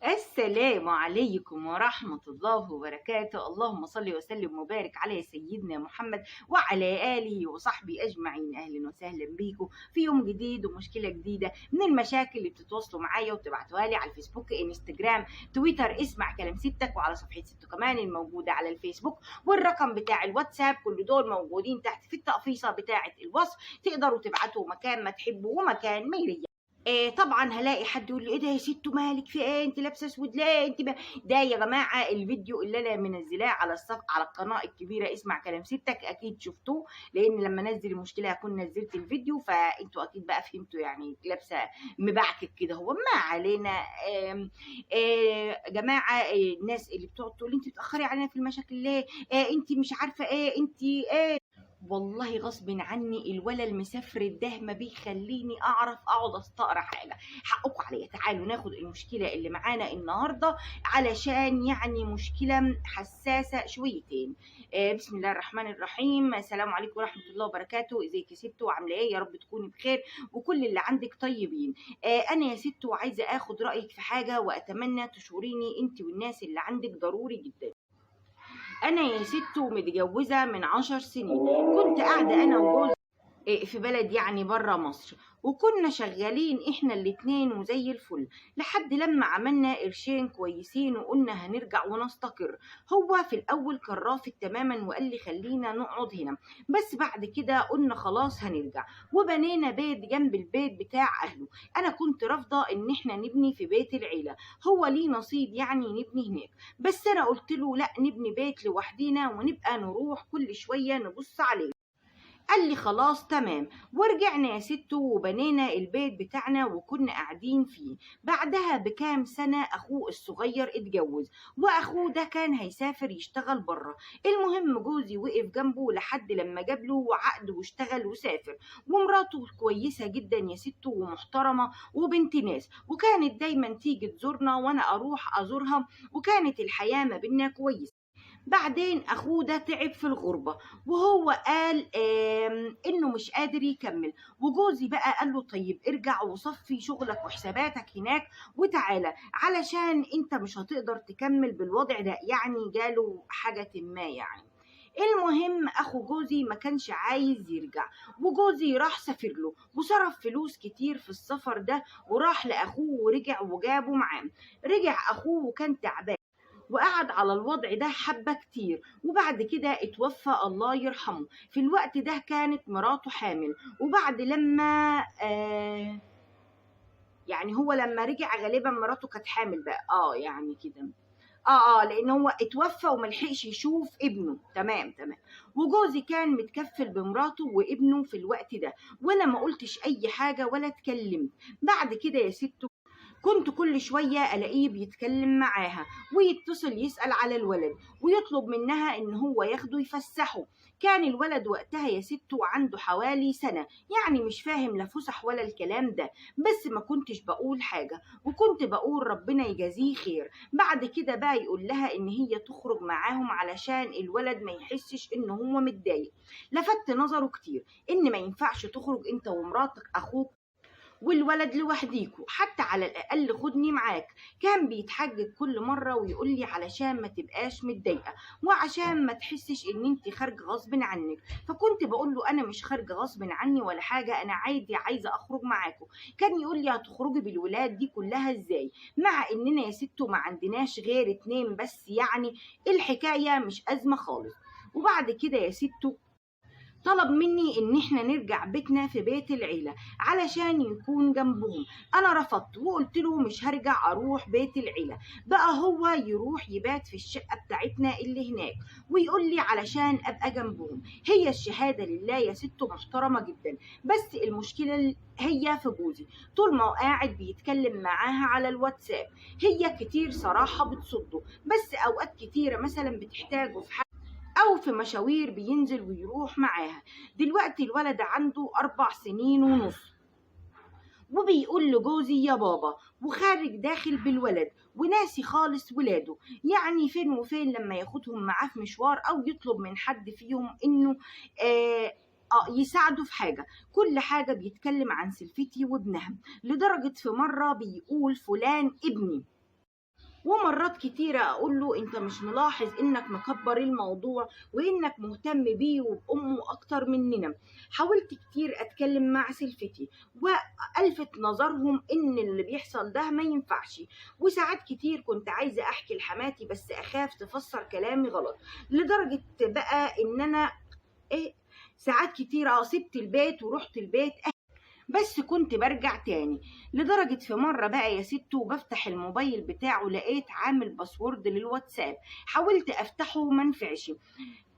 السلام عليكم ورحمة الله وبركاته. اللهم صل وسلم وبارك على سيدنا محمد وعلى آله وصحبه أجمعين. أهلا وسهلا بيكم في يوم جديد ومشكلة جديدة من المشاكل اللي بتتواصلوا معايا وتبعتوها لي على الفيسبوك، انستجرام، تويتر، اسمع كلام ستك، وعلى صفحة ستو كمان الموجودة على الفيسبوك، والرقم بتاع الواتساب. كل دول موجودين تحت في التقفيصة بتاعة الوصف، تقدروا تبعتوا مكان ما تحبوا ومكان ما يريح. طبعا هلاقي حد يقول لي ايه ده يا ستو، مالك في ايه؟ انت لابسه اسود ليه؟ ده يا جماعه الفيديو اللي انا منزلاه على على القناه الكبيره اسمع كلام ستك، اكيد شفتوه، لان لما انزل المشكله هكون نزلت الفيديو، فانتوا اكيد بقى فهمتوا يعني لابسه مبعكك كده. هو ما علينا. جماعه، الناس اللي بتقعد تقول انت بتاخري علينا في المشاكل ليه؟ انت مش عارفه ايه، انت ايه. والله غصب عني الولا المسافر ده ما بيخليني اعرف اقعد استقرا حاجه. حقكم عليا، تعالوا ناخد المشكله اللي معانا النهارده، علشان يعني مشكله حساسه شويتين. بسم الله الرحمن الرحيم. السلام عليكم ورحمه الله وبركاته. ازيك يا ستو؟ عامله ايه؟ يا رب تكوني بخير وكل اللي عندك طيبين. انا يا ستو عايزه اخد رايك في حاجه، واتمنى تشوريني انت والناس اللي عندك ضروري جدا. انا يا ستو متجوزه من 10 سنين، كنت قاعده انا وجوزي في بلد يعني برا مصر، وكنا شغالين احنا الاتنين وزي الفل، لحد لما عملنا قرشين كويسين وقلنا هنرجع ونستقر. هو في الاول كان رافض تماما وقال لي خلينا نقعد هنا، بس بعد كده قلنا خلاص هنرجع، وبنينا بيت جنب البيت بتاع اهله. انا كنت رافضه ان احنا نبني في بيت العيله، هو ليه نصيب يعني نبني هناك، بس انا قلت له لا، نبني بيت لوحدينا ونبقى نروح كل شويه نبص عليه. قال لي خلاص تمام، ورجعنا يا ستو وبنينا البيت بتاعنا وكنا قاعدين فيه. بعدها بكام سنة أخوه الصغير اتجوز، وأخوه ده كان هيسافر يشتغل بره. المهم جوزي وقف جنبه لحد لما جاب له عقد واشتغل وسافر، ومراته كويسة جدا يا ستو ومحترمة وبنت ناس، وكانت دايما تيجي تزورنا وأنا أروح أزورها، وكانت الحياة ما بينا كويسة. بعدين اخوه ده تعب في الغربة، وهو قال انه مش قادر يكمل، وجوزي بقى قال له طيب ارجع وصفي شغلك وحساباتك هناك وتعالى، علشان انت مش هتقدر تكمل بالوضع ده، يعني جاله حاجة ما يعني. المهم اخو جوزي ما كانش عايز يرجع، وجوزي راح سافر له وصرف فلوس كتير في السفر ده، وراح لاخوه ورجع وجابه معاه. رجع اخوه وكان تعبان، وقعد على الوضع ده حبة كتير، وبعد كده اتوفى الله يرحمه. في الوقت ده كانت مراته حامل، وبعد لما يعني هو لما رجع غالبا مراته كانت حامل بقى، يعني كده. لان هو اتوفى وملحقش يشوف ابنه. تمام. وجوزي كان متكفل بمراته وابنه في الوقت ده، وانا ما قلتش اي حاجة ولا اتكلمت. بعد كده يا ست كنت كل شوية ألاقيه بيتكلم معاها، ويتصل يسأل على الولد ويطلب منها إن هو ياخده يفسحه. كان الولد وقتها يا ستو عنده حوالي سنة، يعني مش فاهم لا فسح ولا الكلام ده، بس ما كنتش بقول حاجة، وكنت بقول ربنا يجازيه خير. بعد كده بقى يقول لها إن هي تخرج معاهم علشان الولد ما يحسش إن هو متضايق. لفت نظره كتير إن ما ينفعش تخرج أنت ومراتك أخوك والولد لوحديكوا، حتى على الاقل خدني معاك. كان بيتحجج كل مره ويقول لي علشان ما تبقاش متضايقه، وعشان ما تحسش ان انت خارجه غصب عنك. فكنت بقول له انا مش خارجه غصب عني ولا حاجه، انا عادي عايزه اخرج معاكم. كان يقول لي هتخرجي بالولاد دي كلها ازاي، مع اننا يا ستو ما عندناش غير 2 بس، يعني الحكايه مش ازمه خالص. وبعد كده يا ستو طلب مني ان احنا نرجع بيتنا في بيت العيلة علشان يكون جنبهم. انا رفضت وقلت له مش هرجع اروح بيت العيلة، بقى هو يروح يبات في الشقة بتاعتنا اللي هناك، ويقول لي علشان ابقى جنبهم. هي الشهادة لله يا ست محترمة جدا، بس المشكلة هي في جوزي. طول ما هو قاعد بيتكلم معاها على الواتساب، هي كتير صراحة بتصده، بس اوقات كتيرة مثلا بتحتاجه في أو في مشاوير بينزل ويروح معاها. دلوقتي الولد عنده 4 سنين ونص، وبيقول لجوزي يا بابا، وخارج داخل بالولد وناسي خالص ولاده، يعني فين وفين لما ياخدهم معاه في مشوار أو يطلب من حد فيهم إنه يساعده في حاجة. كل حاجة بيتكلم عن سلفتي وابنها، لدرجة في مرة بيقول فلان ابني. ومرات كتيرة أقول له أنت مش ملاحظ إنك مكبر الموضوع وإنك مهتم بيه وبأمه أكتر مننا. حاولت كتير أتكلم مع سلفتي وألفت نظرهم إن اللي بيحصل ده ما ينفعش، وساعات كتير كنت عايزة أحكي لحماتي بس أخاف تفسر كلامي غلط، لدرجة بقى إن أنا إيه ساعات كتيرة سبت البيت ورحت البيت بس كنت برجع تاني. لدرجة في مرة بقى يا ست وبفتح الموبايل بتاعه لقيت عامل باسورد للواتساب، حاولت افتحه ومنفعش.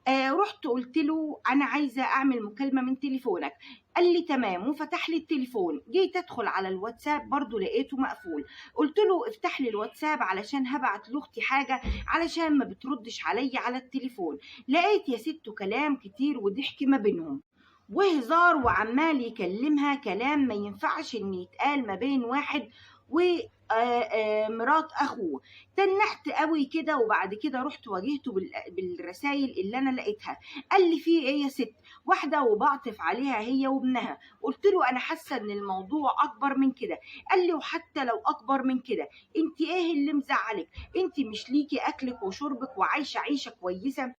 رحت قلت له انا عايزة اعمل مكالمة من تليفونك، قال لي تمام وفتح لي التليفون. جيت ادخل على الواتساب برضو لقيته مقفول، قلت له افتح لي الواتساب علشان هبعت لاختي حاجة علشان ما بتردش عليا على التليفون. لقيت يا ست كلام كتير وضحك ما بينهم وهزار، وعمال يكلمها كلام ما ينفعش ان يتقال ما بين واحد ومرات اخوه. تنحت قوي كده، وبعد كده رحت واجهته بالرسائل اللي انا لقيتها. قال لي في ايه يا ست؟ واحده وبعطف عليها هي وابنها. قلت له انا حاسه ان الموضوع اكبر من كده. قال لي وحتى لو اكبر من كده انت ايه اللي مزعلك؟ انت مش ليكي اكلك وشربك وعايشه عيشه كويسه؟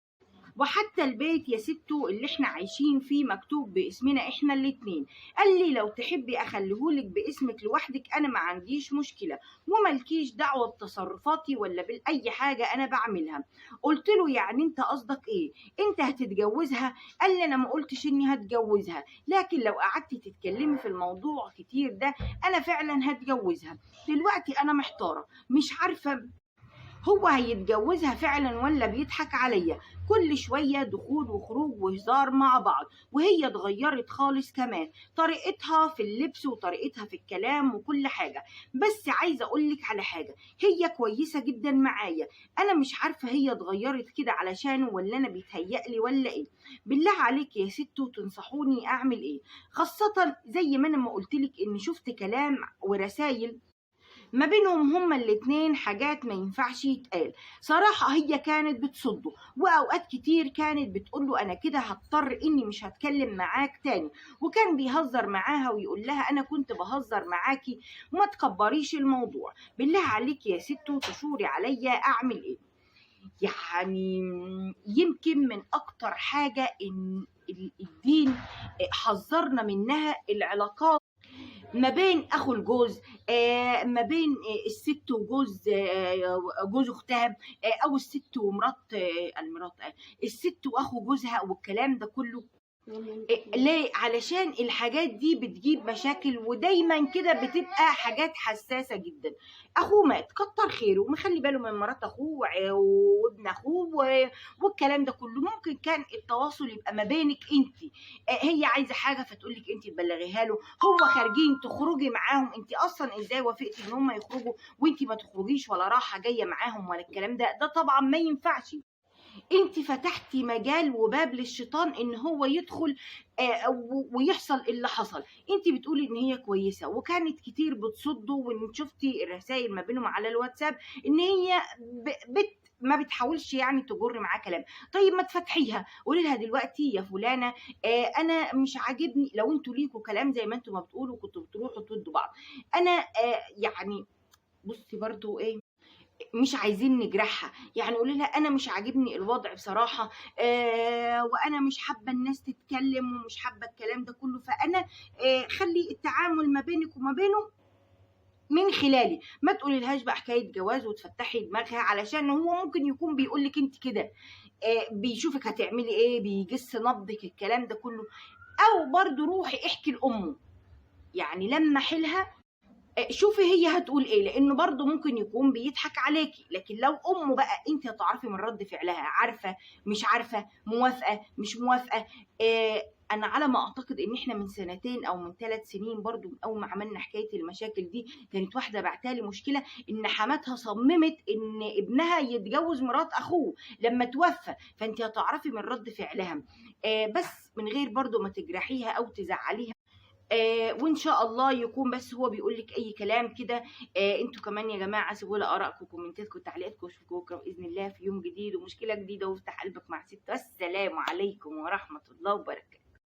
وحتى البيت يا ستو اللي احنا عايشين فيه مكتوب باسمنا احنا الاتنين. قال لي لو تحبي اخليهولك باسمك لوحدك انا ما عنديش مشكلة، وملكيش دعوة بتصرفاتي ولا باي حاجة انا بعملها. قلت له يعني انت قصدك ايه؟ انت هتتجوزها؟ قال لي انا ما قلتش اني هتجوزها، لكن لو قعدتي تتكلمي في الموضوع كتير ده انا فعلا هتجوزها. دلوقتي انا محتارة مش عارفة هو هيتجوزها فعلا ولا بيضحك عليا. كل شوية دخول وخروج وهزار مع بعض، وهي اتغيرت خالص كمان، طريقتها في اللبس وطريقتها في الكلام وكل حاجة. بس عايزة أقولك على حاجة، هي كويسة جدا معايا، أنا مش عارفة هي اتغيرت كده علشانه ولا أنا بيتهيألي ولا إيه. بالله عليك يا ستو تنصحوني أعمل إيه؟ خاصة زي ما أنا ما قلتلك إن شفت كلام ورسايل ما بينهم هما الاتنين حاجات ما ينفعش يتقال. صراحة هي كانت بتصده، وأوقات كتير كانت بتقوله أنا كده هضطر إني مش هتكلم معاك تاني، وكان بيهزر معاها ويقول لها أنا كنت بهزر معاكي وما تكبريش الموضوع. بالله عليك يا ستو تشوري عليا أعمل إيه؟ يعني يمكن من أكتر حاجة إن الدين حذرنا منها العلاقات ما بين اخو الجوز، ما بين الست وجوز جوز اختها، او الست ومرات الست واخو جوزها والكلام ده كله. ليه؟ علشان الحاجات دي بتجيب مشاكل، ودايما كده بتبقى حاجات حساسة جدا. اخوه مات كتر خيره ومخلي باله من مرات اخوه وابن اخوه والكلام ده كله. ممكن كان التواصل يبقى ما بينك انت، هي عايزة حاجة فتقولك انت تبلغيها له، هو خارجين تخرجي معاهم، انت اصلا ازاي وافقتي ان هم يخرجوا وانت ما تخرجيش ولا راحة جاية معاهم ولا الكلام ده طبعا ما ينفعش. انت فتحتي مجال وباب للشيطان ان هو يدخل ويحصل اللي حصل. انت بتقولي ان هي كويسه وكانت كتير بتصده، وان شفتي الرسائل ما بينهم على الواتساب ان هي ما بتحاولش يعني تجر معاه كلام. طيب ما تفتحيها قولي لها دلوقتي يا فلانه انا مش عاجبني لو انتوا ليكوا كلام زي ما انتوا ما بتقولوا كنتوا بتروحوا تودوا بعض. انا يعني بصي برضو ايه، مش عايزين نجرحها، يعني قولي لها انا مش عاجبني الوضع بصراحه، وانا مش حابه الناس تتكلم ومش حابه الكلام ده كله، فانا خلي التعامل ما بينك وما بينه من خلالي. ما تقولي لهاش بقى حكايه جواز وتفتحي دماغها، علشان هو ممكن يكون بيقول لك انت كده بيشوفك هتعملي ايه، بيجس نبضك الكلام ده كله. او برضو روحي احكي لامه، يعني لما حلها شوفي هي هتقول ايه، لانه برضه ممكن يكون بيضحك عليكي. لكن لو امه بقى انت هتعرفي من رد فعلها، عارفه مش عارفه، موافقه مش موافقه. انا على ما اعتقد ان احنا من سنتين او من 3 سنين برضه من اول ما عملنا حكايه المشاكل دي، كانت واحده بعتالي مشكله ان حماتها صممت ان ابنها يتجوز مرات اخوه لما توفى، فانت هتعرفي من رد فعلها. بس من غير برضه ما تجرحيها او تزعليها. وان شاء الله يكون بس هو بيقول لك اي كلام كده. انتوا كمان يا جماعه سيبوا لي ارائكم وكومنتاتكم وتعليقاتكم، واشوفكم بكره باذن الله في يوم جديد ومشكله جديده، وافتح قلبك مع ست. والسلام عليكم ورحمه الله وبركاته.